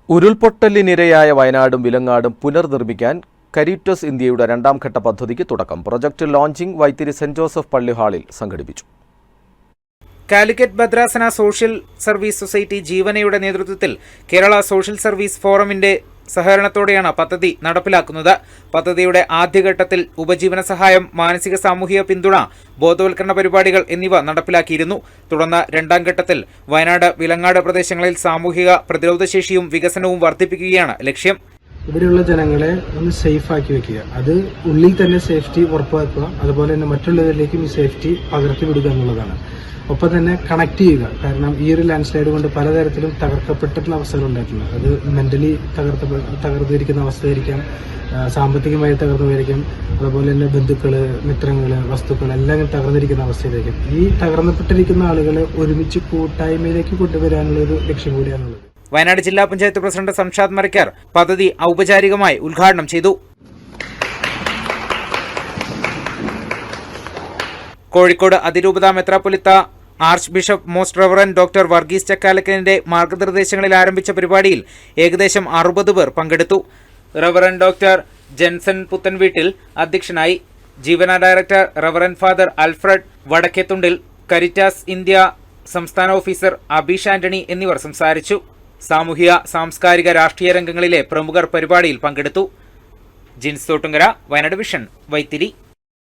ഉരുൾപൊട്ടലിനിരയായ വയനാടും വിലങ്ങാടും പുനർനിർമ്മിക്കാൻ കരീറ്റസ് ഇന്ത്യയുടെ രണ്ടാം ഘട്ട പദ്ധതിക്ക് തുടക്കം. Project launching Vythiri saint Joseph പള്ളി ഹാളിൽ സംഘടിപ്പിച്ചു. കാലിക്കറ്റ് ഭദ്രാസന സോഷ്യൽ സർവീസ് സൊസൈറ്റി ജീവനയുടെ നേതൃത്വത്തിൽ കേരള സോഷ്യൽ സർവീസ് ഫോറമിന്റെ സഹകരണത്തോടെയാണ് പദ്ധതി നടപ്പിലാക്കുന്നത്. പദ്ധതിയുടെ ആദ്യഘട്ടത്തിൽ ഉപജീവന സഹായം, മാനസിക സാമൂഹിക പിന്തുണ, ബോധവൽക്കരണ പരിപാടികൾ എന്നിവ നടപ്പിലാക്കിയിരുന്നു. തുടർന്ന് രണ്ടാം ഘട്ടത്തിൽ വയനാട്, വിലങ്ങാട് പ്രദേശങ്ങളിൽ സാമൂഹിക പ്രതിരോധശേഷിയും വികസനവും വർദ്ധിപ്പിക്കുകയാണ് ലക്ഷ്യം. ഇവിടെയുള്ള ജനങ്ങളെ ഒന്ന് സേഫ് ആക്കി വെക്കുക, അത് ഉള്ളിൽ തന്നെ സേഫ്റ്റി ഉറപ്പാക്കുക, അതുപോലെ തന്നെ മറ്റുള്ളവരിലേക്കും ഈ സേഫ്റ്റി പകർത്തി വിടുക എന്നുള്ളതാണ്. ഒപ്പം തന്നെ കണക്ട് ചെയ്യുക. കാരണം ഈ ഒരു ലാൻഡ് സ്ലൈഡ് കൊണ്ട് പലതരത്തിലും തകർക്കപ്പെട്ടിട്ടുള്ള അവസ്ഥകൾ ഉണ്ടായിട്ടുണ്ട്. അത് മെന്റലി തകർന്നിരിക്കുന്ന അവസ്ഥയായിരിക്കാം, സാമ്പത്തികമായി തകർന്നുപോയിരിക്കാം, അതുപോലെ തന്നെ ബന്ധുക്കള്, മിത്രങ്ങള്, വസ്തുക്കൾ എല്ലാം തകർന്നിരിക്കുന്ന അവസ്ഥയിലായിരിക്കും. ഈ തകർന്നപ്പെട്ടിരിക്കുന്ന ആളുകളെ ഒരുമിച്ച് കൂട്ടായ്മയിലേക്ക് കൊണ്ടുവരാനുള്ള ഒരു ലക്ഷ്യം കൂടിയാണുള്ളത്. വയനാട് ജില്ലാ പഞ്ചായത്ത് പ്രസിഡന്റ് സംഷാദ് മരക്കാർ പദ്ധതി ഔപചാരികമായി ഉദ്ഘാടനം ചെയ്തു. കോഴിക്കോട് അതിരൂപത മെത്രാപ്പൊലീത്ത archbishop most reverend doctor Varghese ചക്കാലക്കലിന്റെ മാർഗനിർദ്ദേശങ്ങളിൽ ആരംഭിച്ച പരിപാടിയിൽ ഏകദേശം 60 പേർ പങ്കെടുത്തു. റവറന്റ് ഡോക്ടർ ജെൻസൺ പുത്തൻവീട്ടിൽ അധ്യക്ഷനായി. ജീവന director reverend father Alfred Vadakkethundil, Caritas India സംസ്ഥാന ഓഫീസർ അബീഷ് ആന്റണി എന്നിവർ സംസാരിച്ചു. സാമൂഹിക, സാംസ്കാരിക, രാഷ്ട്രീയ രംഗങ്ങളിലെ പ്രമുഖർ പരിപാടിയിൽ പങ്കെടുത്തു. ജിൻസ് തോട്ടുങ്കര, വയനാട് വിഷൻ, വൈത്തിരി.